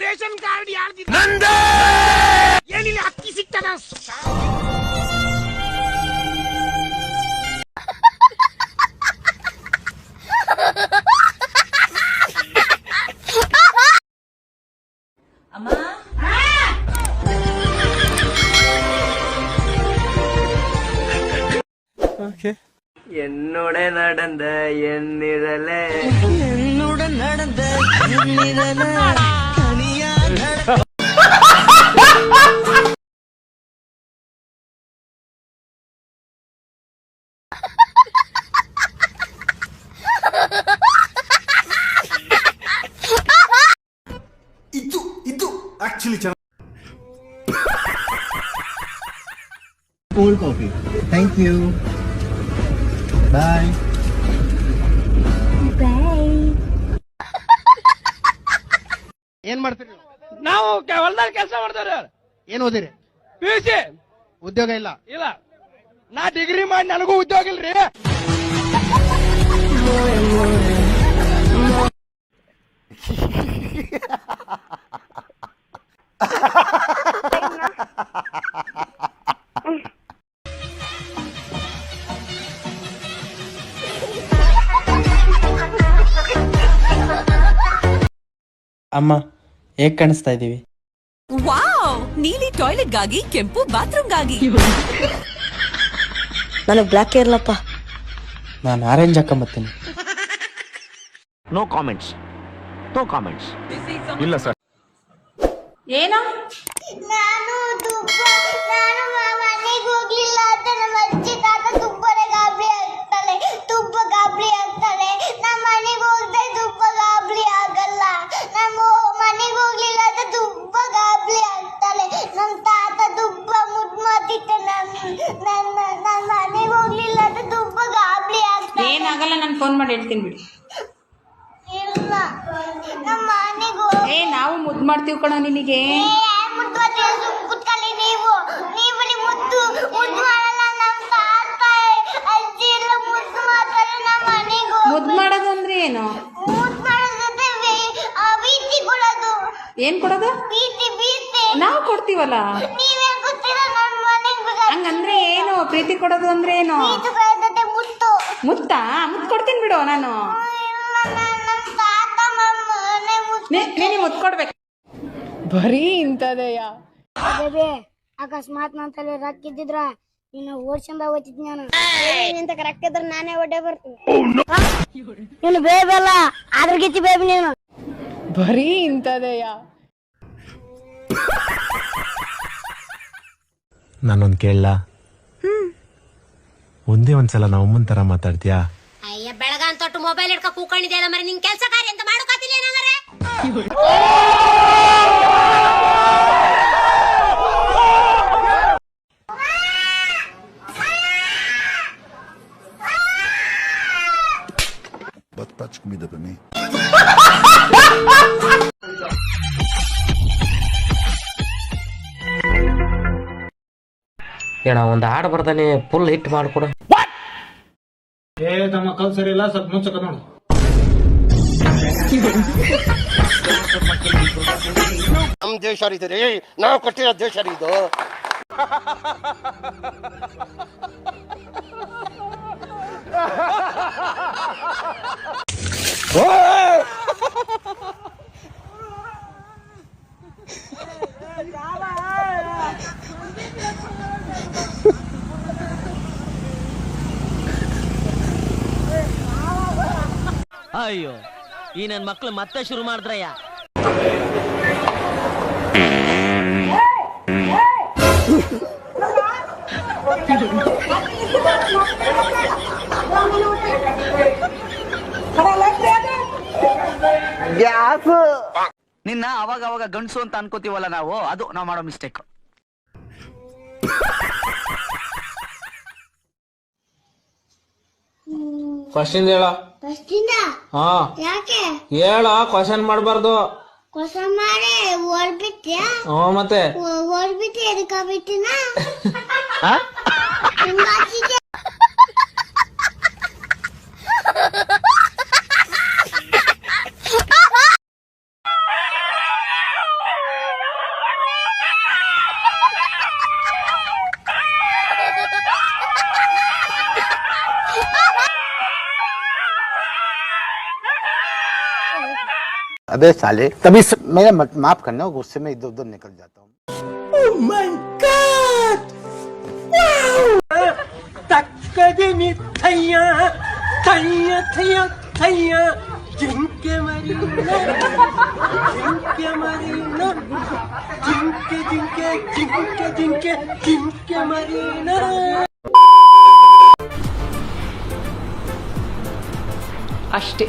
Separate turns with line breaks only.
Ration card ಯಾರ್ದು ಏನಿಲ್ಲ ಅಕ್ಕಿ ಸಿಗ್ತದ
ಅಮ್ಮ
என்னோட நடந்த எண்ணிரலே
என்னுடன் நடந்த எண்ணிரல தனியா
ಇದು ಆಕ್ಚುಲಿ ಚೆನ್ನಾಗಿ
cold coffee. Thank you. Bye.
ಏನ್ ಮಾಡ್ತೀರಿ
ನಾವು ಹೊಲದಲ್ಲಿ ಕೆಲಸ ಮಾಡ್ತಾರೆ.
ಏನ್ ಓದಿರಿ?
PUC
ಉದ್ಯೋಗ ಇಲ್ಲ.
ಇಲ್ಲ, ನಾ ಡಿಗ್ರಿ ಮಾಡಿ ನನಗೂ ಉದ್ಯೋಗ ಇಲ್ರಿ.
ಅಮ್ಮ ಹೇಗ್ ಕಾಣಿಸ್ತಾ ಇದೀವಿ?
ವಾವ್, ನೀಲಿ ಟಾಯ್ಲೆಟ್ ಗಾಗಿ, ಕೆಂಪು ಬಾತ್ರೂಮ್ ಗಾಗಿ.
ನನಗೆ ಬ್ಲ್ಯಾಕ್ ಇರ್ಲಪ್ಪ.
ನಾನು ಆರೆಂಜ್ ಹಾಕೊಂಬತ್ತೀನಿ.
No comments, no comments. ಇಲ್ಲ ಸರ್.
ಏನೋ
ನಾನು ಮನೆಗೆ ಹೋಗ್ಲಿಲ್ಲ ಅಂತ ನಮ್ಮ ಅಜ್ಜಿ ತಾತ ತುಂಬಾನೇ ಗಾಬರಿ ಆಗ್ತಾಳೆ. ನಮ್ಮ ಮನೆಗೆ ಹೋಗದೆ ತುಂಬಾ ಗಾಬರಿ ಆಗಲ್ಲ. ನಮ್ಮ ಮನೆಗೆ ಹೋಗ್ಲಿಲ್ಲ ಅಂತ ತುಂಬಾ ಗಾಬರಿ ಆಗ್ತಾಳೆ. ನಮ್ಮ ತಾತ ತುಂಬಾ ಮುದ್ದು ಮಾತಿತ್ತೆ. ನನ್ನ ಮನೆಗೆ ಹೋಗ್ಲಿಲ್ಲ ಅಂತ ತುಂಬಾ ಗಾಬರಿ ಆಗ್ತಾಳೆ.
ಏನಾಗಲ್ಲ, ನಾನು ಫೋನ್ ಮಾಡಿ ಹೇಳ್ತೀನಿ ಬಿಡಿ.
ಇಲ್ಲ, ನಮ್ಮ ಮನೆಗೆ
ನಾವು ಮುದ್ದು ಮಾಡ್ತೀವಿ ಕಣ ನಿನಗೆ.
ಕುತ್ಕೊಳ್ಳಿ ನೀವು ಮುದ್ದು ಮಾಡಲ್ಲ. ನಮ್ಮ ತಾತ ಅಜ್ಜಿ ಎಲ್ಲ ಮುದ್ದು ಮಾಡ್ತಾರೆ. ನಮ್ಮ ಮನೆಗೂ
ಮುದ್ದು ಮಾಡೋದು ಅಂದ್ರೆ ಏನು?
ಮುದ್ದು ಮಾಡೋದಂದ್ರೆ ಬೀತಿ ಕೊಡೋದು.
ಏನ್ ಕೊಡೋದು?
ಬೀತಿ
ನಾವು ಕೊಡ್ತೀವಲ್ಲ.
ನೀವೇ ಗೊತ್ತಿಲ್ಲ. ನನ್ನ ಮನೆಗೆ
ಹಂಗಂದ್ರೆ ಏನು? ಪ್ರೀತಿ ಕೊಡೋದು ಅಂದ್ರೆ ಏನು?
ಬೀತಿ ಮುತ್ತು
ಮುತ್ತಾ? ಮುತ್ತು ಕೊಡ್ತೀನಿ ಬಿಡು ನಾನು.
ನಮ್ಮ ತಾತ ಮನೆ
ನೀನು ಮುತ್ತು ಕೊಡ್ಬೇಕು.
ಬರೀ ಇಂಥದೆಯ.
ಅಕಸ್ಮಾತ್ ನನ್ನ ತಲೆ ರಕ್ಕಿದ್ರ ನೀನು ಓಡ್ಸಂದ ಹೋಗ್ತಿದ್ ನಾನು. ನಿಂತ ಕರೆಕ್ಟ್ ಇದ್ರೆ ನಾನೇ ಒಡ್ಡೆ ಬರ್ತೀನಿ. ನೀನು ಬೇಬಿ ಅಲ್ಲ, ಅದ್ರ ಗಿಚ್ಚಿ ಬೇಬಿ ನೀನು.
ಬರೀ ಇಂಥದೆಯ.
ನಾನೊಂದ್ ಕೇಳಲ್ಲ? ಒಂದೇ ಒಂದ್ಸಲ ನಾವು ಅಮ್ಮನ್ ತರ ಮಾತಾಡ್ತೀಯಾ?
ಅಯ್ಯ, ಬೆಳಗಾನ್ ತೊಟ್ಟು ಮೊಬೈಲ್ ಹಿಡ್ಕ ಕೂಕೊಂಡಿದ್ಯಲ್ಲ ಮರಿ. ನಿನ್ ಕೆಲ್ಸ ಕಾರ್ಯ ಅಂತ ಮಾಡೋಕಾತಿಲ್ಲ ಏನಾಗರೆ?
But touch me the me.
ಏನ ಒಂದ್ ಹಾಡು ಬರ್ತಾನೆ, ಫುಲ್ ಹಿಟ್ ಮಾಡ್ಕೊಡ.
ಏ ತಮ್ಮ ಕಲ್ ಸರಿ ಇಲ್ಲ, ಸ್ವಲ್ಪ ಮುಚ್ಚಕ ನೋಡು.
ನಮ್ ದೇಶ ರೀ, ನಾವು ಕಟ್ಟಿರೋ ದೇಶ ಇದು.
ಅಯ್ಯೋ, ಈ ನನ್ ಮಕ್ಳು ಮತ್ತೆ ಶುರು ಮಾಡಿದ್ರಯ್ಯ.
ನಿನ್ನ ಅವಾಗ ಅವಾಗ ಗಂಡಸು ಅಂತ ಅನ್ಕೋತೀವಲ್ಲ ನಾವು, ಅದು ನಾವು ಮಾಡೋ ಮಿಸ್ಟೇಕ್.
ಕ್ವಶನ್ ಹೇಳ. ಹಾ,
ಯಾಕೆ
ಹೇಳ. ಕ್ವಶನ್ ಮಾಡ್ಬಾರ್ದು.
ಹೊಸ ಮಾಡಿ ಓಡ್ಬಿಟ್ಯಾ?
ಮತ್ತೆ
ಓಡ್ಬಿಟ್ಟು ಎದಕ್ಕ ಬಿಟ್ಟಿನ?
अबे साले तभी मेरा माफ करना, गुस्से में इधर उधर निकल जाता हूँ।
ತಕ್ಕದಿನಿ ಥಯ್ಯ ಥಯ್ಯ ಥಯ್ಯ ಥಯ್ಯ ಜಿಂಕೆ ಮರಿನ ಜಿಂಕೆ ಮರಿನ ಜಿಂಕೆ ಜಿಂಕೆ ಜಿಂಕೆ ಜಿಂಕೆ ಜಿಂಕೆ ಮರಿನ.
ಅಷ್ಟೇ.